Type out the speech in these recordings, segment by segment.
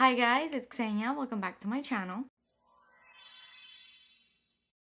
Hi guys, it's Xenia. Welcome back to my channel.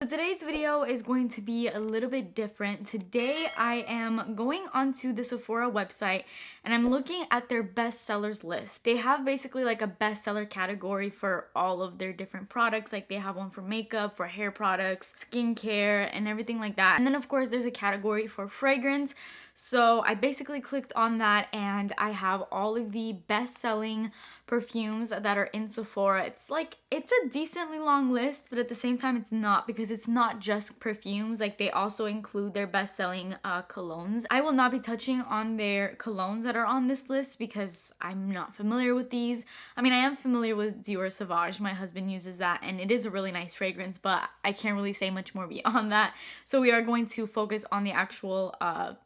So today's video is going to be a little bit different. Today I am going onto the Sephora website and I'm looking at their bestsellers list. They have basically like a bestseller category for all of their different products. Like they have one for makeup, for hair products, skincare, and everything like that. And then of course there's a category for fragrance. So I basically clicked on that and I have all of the best-selling perfumes that are in Sephora. It's a decently long list, but at the same time it's not, because it's not just perfumes. Like they also include their best-selling colognes. I will not be touching on their colognes that are on this list because I'm not familiar with these. I mean, I am familiar with Dior Sauvage. My husband uses that and it is a really nice fragrance, but I can't really say much more beyond that. So we are going to focus on the actual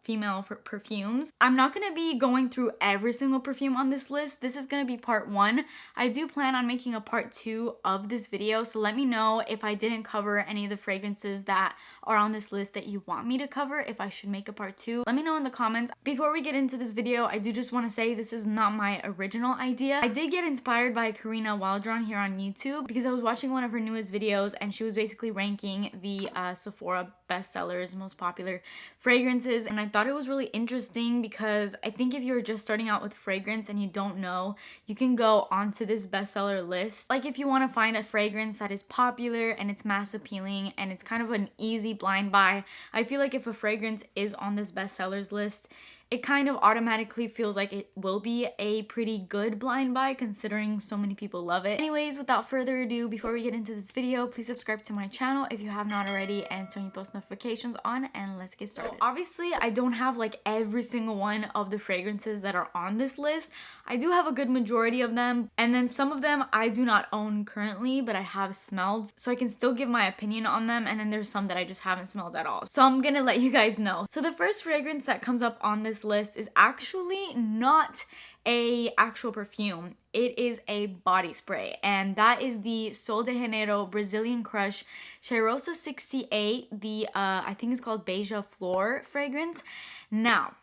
female perfumes. I'm not going to be going through every single perfume on this list. This is going to be part 1. I do plan on making a part 2 of this video, so let me know if I didn't cover any of the fragrances that are on this list that you want me to cover, if I should make a part 2. Let me know in the comments. Before we get into this video, I do just want to say this is not my original idea. I did get inspired by Karina Waldron here on YouTube because I was watching one of her newest videos and she was basically ranking the Sephora bestsellers, most popular fragrances, and I thought it was really interesting because I think if you're just starting out with fragrance and you don't know, you can go onto this bestseller list. Like if you want to find a fragrance that is popular and it's mass appealing and it's kind of an easy blind buy, I feel like if a fragrance is on this bestsellers list, it kind of automatically feels like it will be a pretty good blind buy considering so many people love it. Anyways, without further ado, before we get into this video, please subscribe to my channel if you have not already and turn your post notifications on, and let's get started. So obviously, I don't have like every single one of the fragrances that are on this list. I do have a good majority of them, and then some of them I do not own currently, but I have smelled, so I can still give my opinion on them, and then there's some that I just haven't smelled at all. So I'm gonna let you guys know. So the first fragrance that comes up on this list is actually not a actual perfume. It is a body spray, and that is the Sol de Janeiro Brazilian Crush Cheirosa 68, the I think it's called Beija Flor fragrance. Now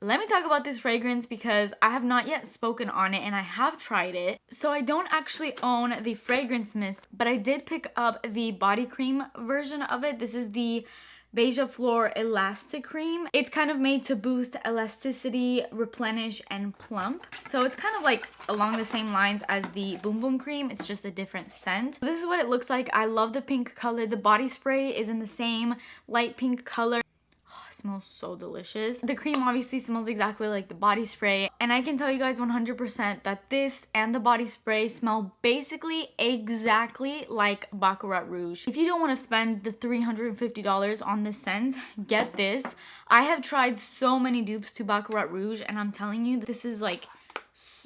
let me talk about this fragrance because I have not yet spoken on it and I have tried it. So I don't actually own the fragrance mist, but I did pick up the body cream version of it. This is the Beija Flor Elastic Cream. It's kind of made to boost elasticity, replenish, and plump. So it's kind of like along the same lines as the Boom Boom Cream. It's just a different scent. This is what it looks like. I love the pink color. The body spray is in the same light pink color. Smells so delicious. The cream obviously smells exactly like the body spray, and I can tell you guys 100% that this and the body spray smell basically exactly like Baccarat Rouge. If you don't want to spend the $350 on this scent, get this. I have tried so many dupes to Baccarat Rouge, and I'm telling you, this is like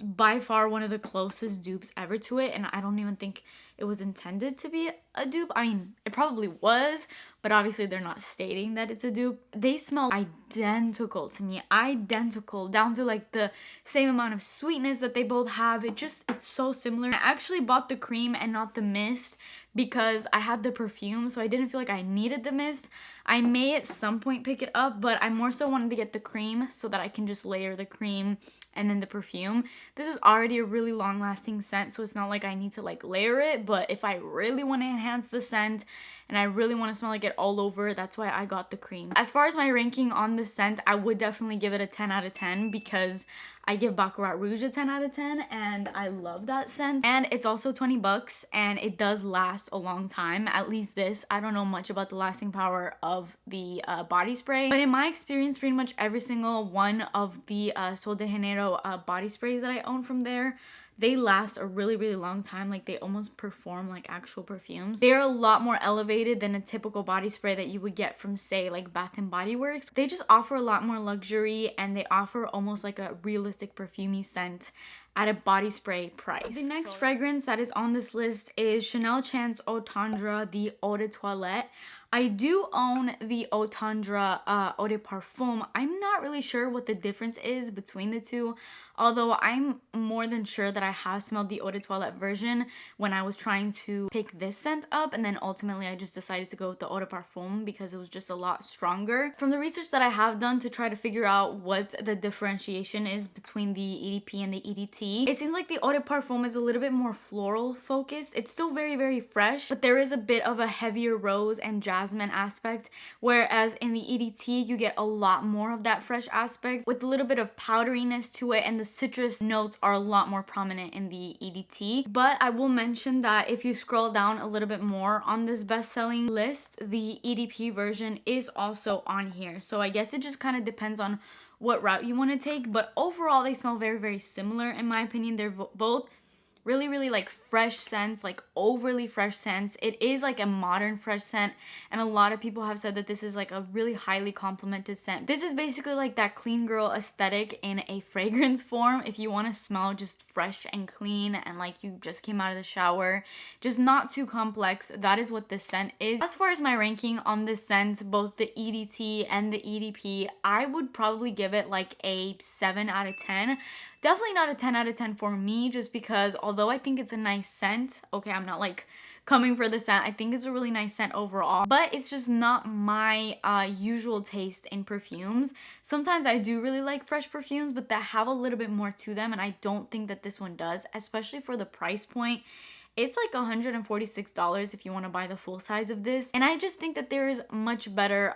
by far one of the closest dupes ever to it, and I don't even think it was intended to be a dupe. I mean, it probably was, but obviously they're not stating that it's a dupe. They smell identical to me, identical, down to like the same amount of sweetness that they both have. It's so similar. I actually bought the cream and not the mist because I had the perfume, so I didn't feel like I needed the mist. I may at some point pick it up, but I more so wanted to get the cream so that I can just layer the cream and then the perfume. This is already a really long lasting scent, so it's not like I need to like layer it, but if I really want to enhance the scent and I really want to smell like it all over, that's why I got the cream. As far as my ranking on this scent, I would definitely give it a 10 out of 10 because I give Baccarat Rouge a 10 out of 10 and I love that scent. And it's also 20 bucks and it does last a long time. At least this. I don't know much about the lasting power of the body spray, but in my experience, pretty much every single one of the Sol de Janeiro body sprays that I own from there, they last a really, really long time. Like they almost perform like actual perfumes. They're a lot more elevated than a typical body spray that you would get from, say, like Bath and Body Works. They just offer a lot more luxury and they offer almost like a realistic perfumey scent at a body spray price. The next fragrance that is on this list is Chanel Chance Eau Tendre, the Eau de Toilette. I do own the Eau Tendre Eau de Parfum. I'm not really sure what the difference is between the two, although I'm more than sure that I have smelled the Eau de Toilette version when I was trying to pick this scent up, and then ultimately I just decided to go with the Eau de Parfum because it was just a lot stronger. From the research that I have done to try to figure out what the differentiation is between the EDP and the EDT, EDT. It seems like the eau de parfum is a little bit more floral focused. It's still very, very fresh, but there is a bit of a heavier rose and jasmine aspect, whereas in the EDT, you get a lot more of that fresh aspect with a little bit of powderiness to it, and the citrus notes are a lot more prominent in the EDT. But I will mention that if you scroll down a little bit more on this best-selling list, the EDP version is also on here. So I guess it just kind of depends on what route you want to take, but overall they smell very, very similar in my opinion. They're both really like fresh scents, like overly fresh scents. It is like a modern fresh scent, and a lot of people have said that this is like a really highly complimented scent. This is basically like that clean girl aesthetic in a fragrance form. If you want to smell just fresh and clean and like you just came out of the shower, just not too complex, that is what this scent is. As far as my ranking on this scent, both the EDT and the EDP, I would probably give it like a 7 out of 10. Definitely not a 10 out of 10 for me, just because although I think it's a nice scent, okay, I'm not like coming for the scent, I think it's a really nice scent overall, but it's just not my usual taste in perfumes. Sometimes I do really like fresh perfumes, but that have a little bit more to them, and I don't think that this one does, especially for the price point. It's like $146 if you want to buy the full size of this. And I just think that there is much better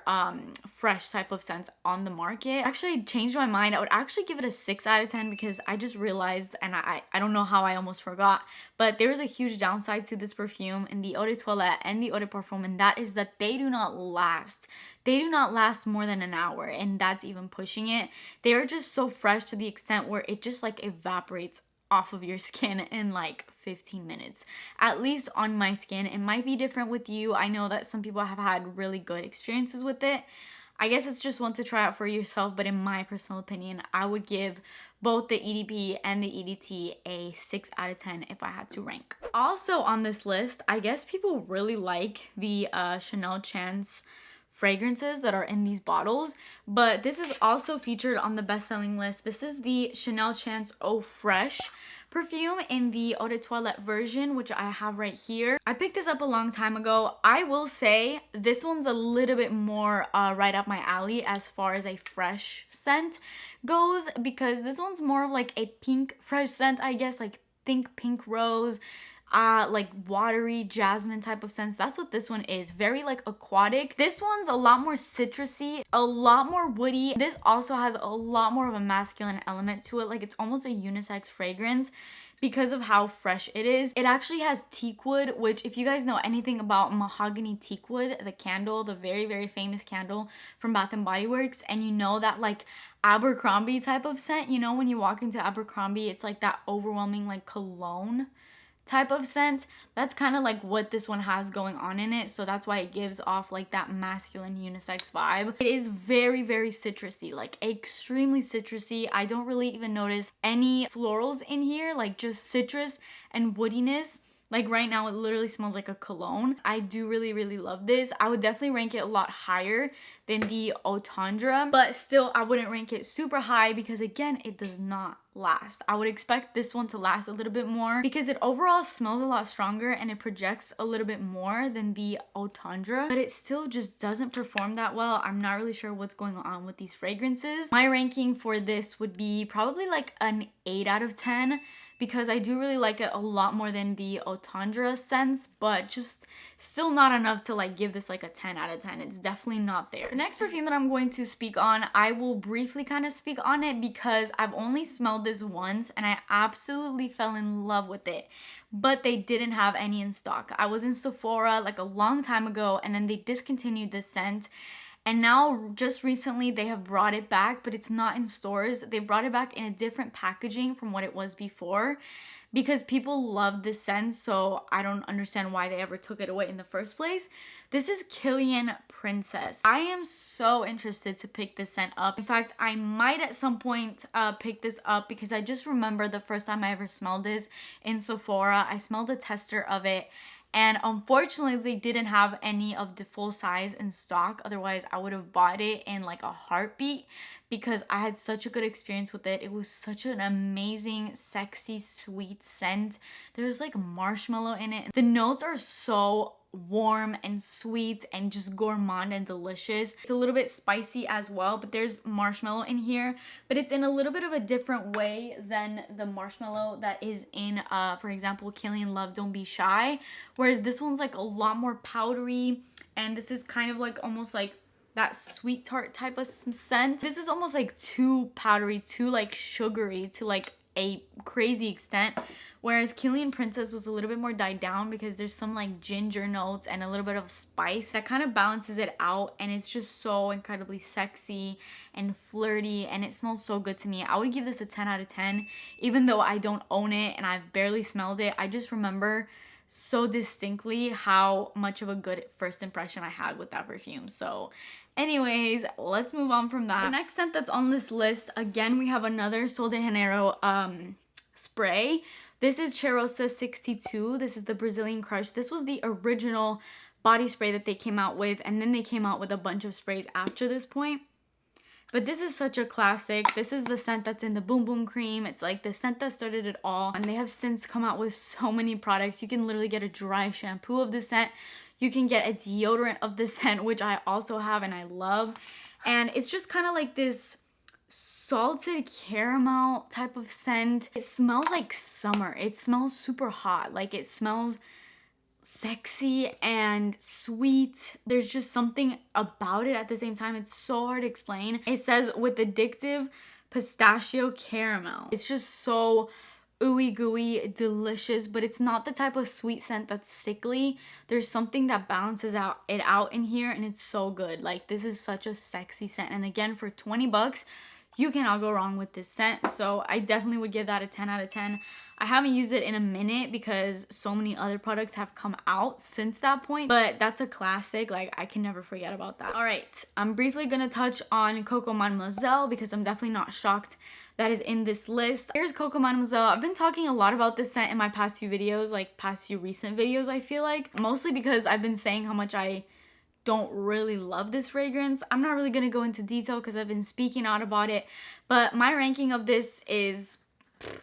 fresh type of scents on the market. Actually, I changed my mind. I would actually give it a 6 out of 10 because I just realized, and I don't know how I almost forgot, but there is a huge downside to this perfume in the eau de toilette and the eau de parfum, and that is that they do not last. They do not last more than an hour, and that's even pushing it. They are just so fresh to the extent where it just like evaporates off of your skin in like 15 minutes, at least on my skin. It might be different with you. I know that some people have had really good experiences with it. I guess it's just one to try out for yourself, but in my personal opinion, I would give both the EDP and the EDT a 6 out of 10 if I had to rank. Also on this list, I guess people really like the Chanel Chance fragrances that are in these bottles, but this is also featured on the best-selling list. This is the Chanel Chance Eau Fraiche perfume in the eau de toilette version, which I have right here. I picked this up a long time ago. I will say this one's a little bit more right up my alley as far as a fresh scent goes, because this one's more of like a pink fresh scent, I guess, like think pink rose, like watery jasmine type of scents. That's what this one is. Very like aquatic. This one's a lot more citrusy, a lot more woody. This also has a lot more of a masculine element to it. Like it's almost a unisex fragrance because of how fresh it is. It actually has teak wood, which if you guys know anything about mahogany teak wood, the candle, the very, very famous candle from Bath and Body Works, and you know that like Abercrombie type of scent, you know, when you walk into Abercrombie, it's like that overwhelming like cologne type of scent. That's kind of like what this one has going on in it, so that's why it gives off like that masculine unisex vibe. It is very, very citrusy, like extremely citrusy. I don't really even notice any florals in here, like just citrus and woodiness. Like right now it literally smells like a cologne. I do really, really love this. I would definitely rank it a lot higher than the Tendre, but still I wouldn't rank it super high because again, it does not last. I would expect this one to last a little bit more because it overall smells a lot stronger and it projects a little bit more than the Tendre, but it still just doesn't perform that well. I'm not really sure what's going on with these fragrances. My ranking for this would be probably like an 8 out of 10 because I do really like it a lot more than the Tendre scents, but just still not enough to like give this like a 10 out of 10. It's definitely not there. The next perfume that I'm going to speak on, I will briefly kind of speak on it because I've only smelled this once and I absolutely fell in love with it, but they didn't have any in stock. I was in Sephora like a long time ago and then they discontinued this scent. And now, just recently, they have brought it back, but it's not in stores. They brought it back in a different packaging from what it was before because people love this scent, so I don't understand why they ever took it away in the first place. This is Kilian Princess. I am so interested to pick this scent up. In fact, I might at some point pick this up because I just remember the first time I ever smelled this in Sephora. I smelled a tester of it. And unfortunately, they didn't have any of the full size in stock. Otherwise, I would have bought it in like a heartbeat because I had such a good experience with it. It was such an amazing, sexy, sweet scent. There's like marshmallow in it. The notes are so warm and sweet and just gourmand and delicious. It's a little bit spicy as well, but there's marshmallow in here, but it's in a little bit of a different way than the marshmallow that is in for example, Kilian Love Don't Be Shy, whereas this one's like a lot more powdery, and this is kind of like almost like that sweet tart type of scent. This is almost like too powdery, too like sugary to like a crazy extent, whereas Kilian Princess was a little bit more died down because there's some like ginger notes and a little bit of spice that kind of balances it out, and it's just so incredibly sexy and flirty, and it smells so good to me. I would give this a 10 out of 10 even though I don't own it and I've barely smelled it. I just remember so distinctly how much of a good first impression I had with that perfume. So anyways, let's move on from that. The next scent that's on this list, again, we have another Sol de Janeiro spray. This is Cheirosa 62. This is the Brazilian Crush. This was the original body spray that they came out with, and then they came out with a bunch of sprays after this point. But this is such a classic. This is the scent that's in the Boom Boom Cream. It's like the scent that started it all. And they have since come out with so many products. You can literally get a dry shampoo of the scent. You can get a deodorant of the scent, which I also have and I love. And it's just kind of like this salted caramel type of scent. It smells like summer. It smells super hot. Like it smells sexy and sweet. There's just something about it at the same time. It's so hard to explain. It says with addictive pistachio caramel. It's just so ooey gooey delicious, but it's not the type of sweet scent that's sickly. There's something that balances it out in here, and it's so good. Like, this is such a sexy scent, and again, for 20 bucks you cannot go wrong with this scent. So I definitely would give that a 10 out of 10. I haven't used it in a minute because so many other products have come out since that point, but that's a classic. Like, I can never forget about that. All right, I'm briefly gonna touch on Coco Mademoiselle because I'm definitely not shocked that is in this list. Here's Coco Mademoiselle. I've been talking a lot about this scent in my past few videos, like past few recent videos, I feel like, mostly because I've been saying how much I don't really love this fragrance. I'm not really gonna go into detail because I've been speaking out about it, but my ranking of this is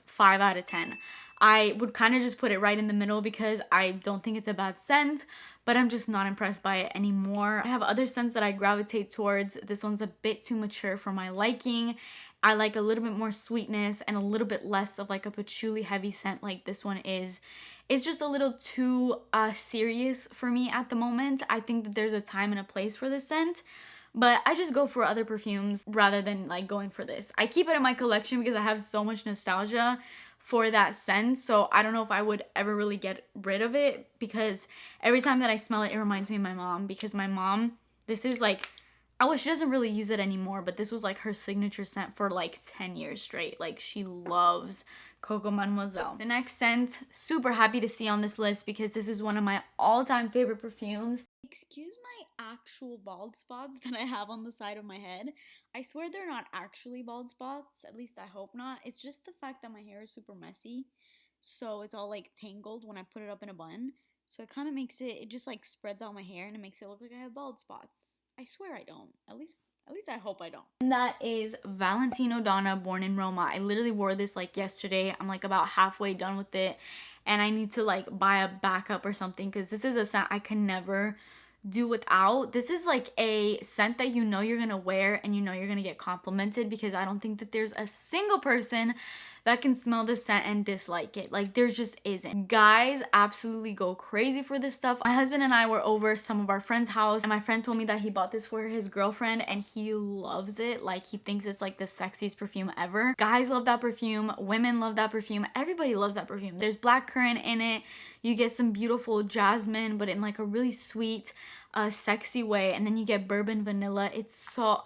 5 out of 10. I would kind of just put it right in the middle because I don't think it's a bad scent, but I'm just not impressed by it anymore. I have other scents that I gravitate towards. This one's a bit too mature for my liking. I like a little bit more sweetness and a little bit less of like a patchouli heavy scent like this one is. It's just a little too serious for me at the moment. I think that there's a time and a place for this scent, but I just go for other perfumes rather than like going for this. I keep it in my collection because I have so much nostalgia for that scent, so I don't know if I would ever really get rid of it because every time that I smell it, it reminds me of my mom, because my mom, this is like, she doesn't really use it anymore, but this was like her signature scent for like 10 years straight. Like, she loves Coco Mademoiselle. The next scent, super happy to see on this list because this is one of my all-time favorite perfumes. Excuse my actual bald spots that I have on the side of my head. I swear they're not actually bald spots, at least I hope not. It's just the fact that my hair is super messy, so it's all like tangled when I put it up in a bun. So it kind of makes it just like spreads out my hair and it makes it look like I have bald spots. I swear I don't. At least I hope I don't. And that is Valentino Donna Born in Roma. I literally wore this like yesterday. I'm like about halfway done with it, and I need to like buy a backup or something because this is a scent I can never do without. This is like a scent that you know you're gonna wear and you know you're gonna get complimented, because I don't think that there's a single person that can smell this scent and dislike it. Like, there just isn't. Guys absolutely go crazy for this stuff. My husband and I were over some of our friends' house, and my friend told me that he bought this for his girlfriend and he loves it. Like, he thinks it's like the sexiest perfume ever. Guys love that perfume, women love that perfume, everybody loves that perfume. There's blackcurrant in it. You get some beautiful jasmine, but in like a really sweet, sexy way, and then you get bourbon vanilla. It's so,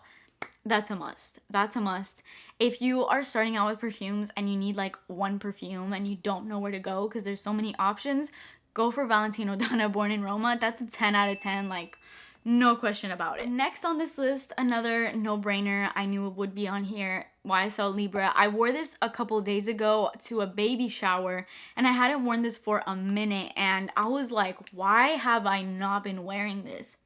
that's a must. That's a must. If you are starting out with perfumes and you need like one perfume and you don't know where to go because there's so many options, go for Valentino Donna Born in Roma. That's a 10 out of 10, like, no question about it. Next on this list, another no-brainer. I knew it would be on here, YSL Libre. I wore this a couple days ago to a baby shower, and I hadn't worn this for a minute, and I was like, why have I not been wearing this?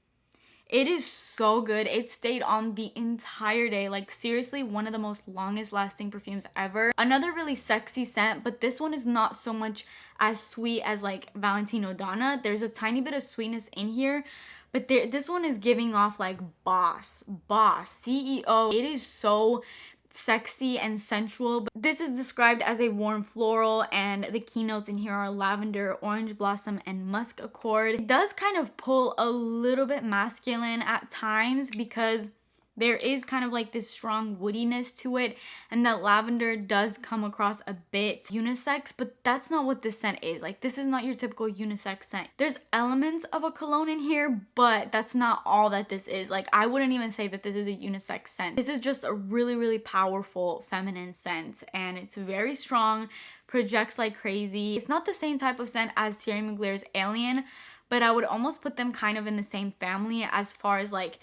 It is so good. It stayed on the entire day. Like seriously, one of the most longest lasting perfumes ever. Another really sexy scent, but this one is not so much as sweet as like Valentino Donna. There's a tiny bit of sweetness in here, but this one is giving off like boss, CEO. It is so sexy and sensual. But this is described as a warm floral, and the keynotes in here are lavender, orange blossom, and musk accord. It does kind of pull a little bit masculine at times because there is kind of like this strong woodiness to it, and that lavender does come across a bit unisex, but that's not what this scent is. Like this is not your typical unisex scent. There's elements of a cologne in here, but that's not all that this is. Like I wouldn't even say that this is a unisex scent. This is just a really, really powerful feminine scent, and it's very strong, projects like crazy. It's not the same type of scent as Thierry Mugler's Alien, but I would almost put them kind of in the same family as far as like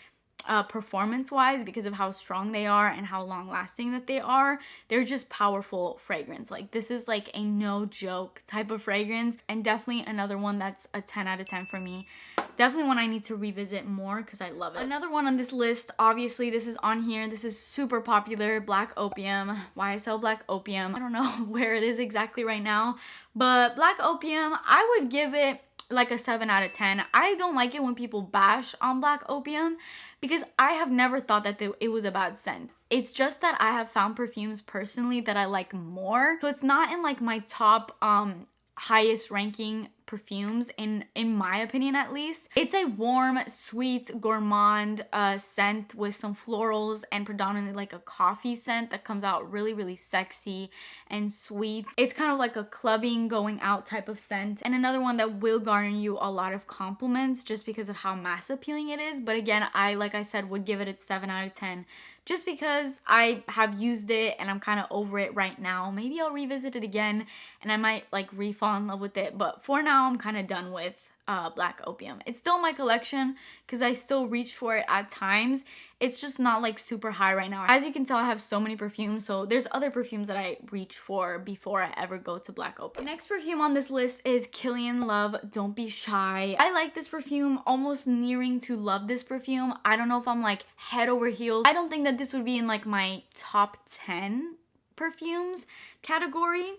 performance wise, because of how strong they are and how long lasting that they are. They're just powerful fragrance. Like this is like a no joke type of fragrance, and definitely another one that's a 10 out of 10 for me. Definitely one I need to revisit more because I love it. Another one on this list, obviously this is on here, this is super popular, Black Opium, YSL Black Opium. I don't know where it is exactly right now, but Black Opium, I would give it like a 7 out of 10. I don't like it when people bash on Black Opium because I have never thought that it was a bad scent. It's just that I have found perfumes personally that I like more. So it's not in like my top highest ranking perfumes in my opinion, at least. It's a warm, sweet, gourmand scent with some florals and predominantly like a coffee scent that comes out really, really sexy and sweet. It's kind of like a clubbing, going out type of scent, and another one that will garner you a lot of compliments just because of how mass appealing it is. But again, like I said, would give it a 7 out of 10 just because I have used it and I'm kind of over it right now. Maybe I'll revisit it again and I might like re-fall in love with it, but for now I'm kind of done with Black Opium. It's still in my collection because I still reach for it at times. It's just not like super high right now. As you can tell, I have so many perfumes, so there's other perfumes that I reach for before I ever go to Black Opium. The next perfume on this list is Kilian Love Don't Be Shy. I like this perfume, almost nearing to love this perfume. I don't know if I'm like head over heels. I don't think that this would be in like my top 10 perfumes category,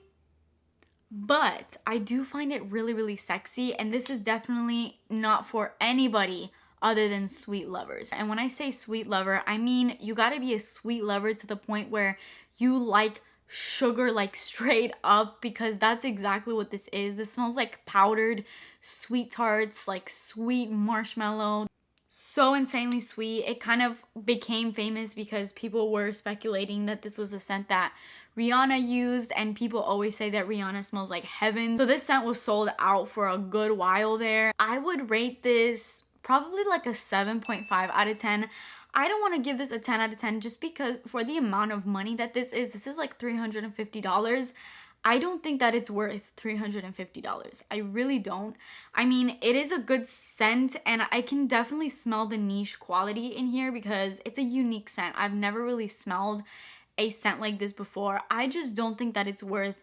but I do find it really, really sexy, and this is definitely not for anybody other than sweet lovers. And when I say sweet lover, I mean you gotta be a sweet lover to the point where you like sugar like straight up, because that's exactly what this is. This smells like powdered sweet tarts, like sweet marshmallow. So insanely sweet. It kind of became famous because people were speculating that this was the scent that Rihanna used, and people always say that Rihanna smells like heaven. So this scent was sold out for a good while there. I would rate this probably like a 7.5 out of 10. I don't want to give this a 10 out of 10 just because for the amount of money that this is like $350. I don't think that it's worth $350. I really don't. I mean, it is a good scent, and I can definitely smell the niche quality in here because it's a unique scent. I've never really smelled a scent like this before. I just don't think that it's worth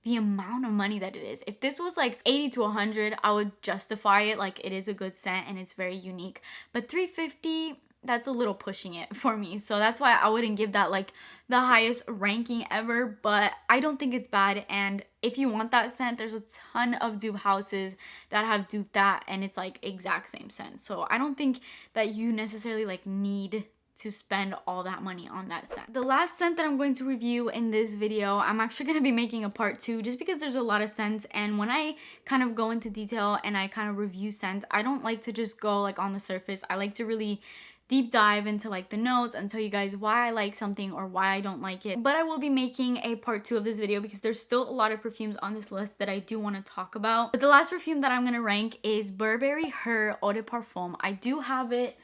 the amount of money that it is. If this was like 80 to 100, I would justify it. Like, it is a good scent and it's very unique. But $350, that's a little pushing it for me. So that's why I wouldn't give that like the highest ranking ever, but I don't think it's bad. And if you want that scent, there's a ton of dupe houses that have duped that, and it's like exact same scent. So I don't think that you necessarily like need to spend all that money on that scent. The last scent that I'm going to review in this video, I'm actually going to be making a part 2 just because there's a lot of scents, and when I kind of go into detail and I kind of review scents, I don't like to just go like on the surface. I like to really deep dive into like the notes and tell you guys why I like something or why I don't like it. But I will be making a part 2 of this video because there's still a lot of perfumes on this list that I do want to talk about. But the last perfume that I'm going to rank is Burberry Her Eau de Parfum. I do have it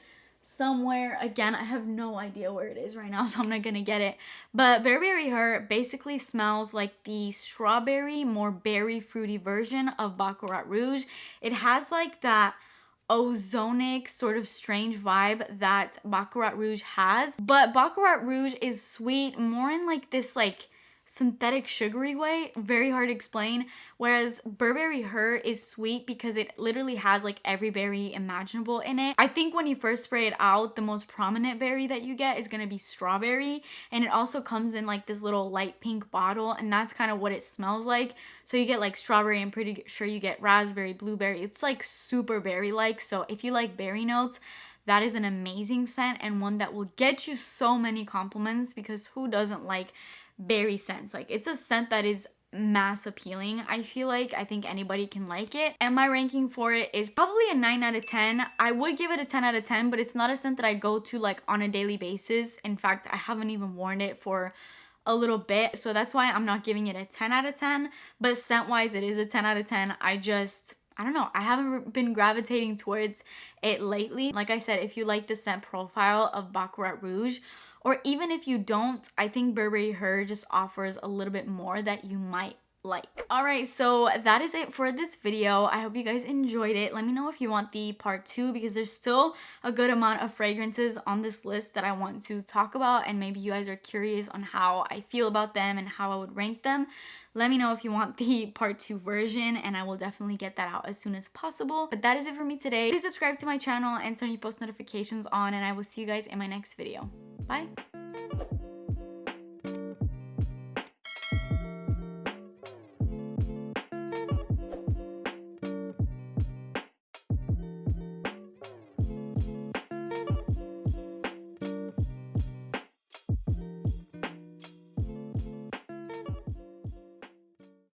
somewhere. Again, I have no idea where it is right now, so I'm not gonna get it. But Burberry Her basically smells like the strawberry, more berry fruity version of Baccarat Rouge. It has like that ozonic sort of strange vibe that Baccarat Rouge has, but Baccarat Rouge is sweet more in like this like synthetic sugary way, very hard to explain, whereas Burberry Her is sweet because it literally has like every berry imaginable in it. I think when you first spray it out, the most prominent berry that you get is gonna be strawberry, and it also comes in like this little light pink bottle, and that's kind of what it smells like. So you get like strawberry, I'm pretty sure you get raspberry, blueberry. It's like super berry like, so if you like berry notes, that is an amazing scent and one that will get you so many compliments, because who doesn't like berry scents? Like, it's a scent that is mass appealing. I feel like I think anybody can like it, and my ranking for it is probably a 9 out of 10. I would give it a 10 out of 10, but it's not a scent that I go to like on a daily basis. In fact, I haven't even worn it for a little bit, so that's why I'm not giving it a 10 out of 10, but scent wise it is a 10 out of 10. I don't know, I haven't been gravitating towards it lately. Like I said, if you like the scent profile of Baccarat Rouge, or even if you don't, I think Burberry Her just offers a little bit more that you might like. Alright, so that is it for this video. I hope you guys enjoyed it. Let me know if you want the part 2, because there's still a good amount of fragrances on this list that I want to talk about, and maybe you guys are curious on how I feel about them and how I would rank them. Let me know if you want the part 2 version, and I will definitely get that out as soon as possible. But that is it for me today. Please subscribe to my channel and turn your post notifications on, and I will see you guys in my next video. Bye!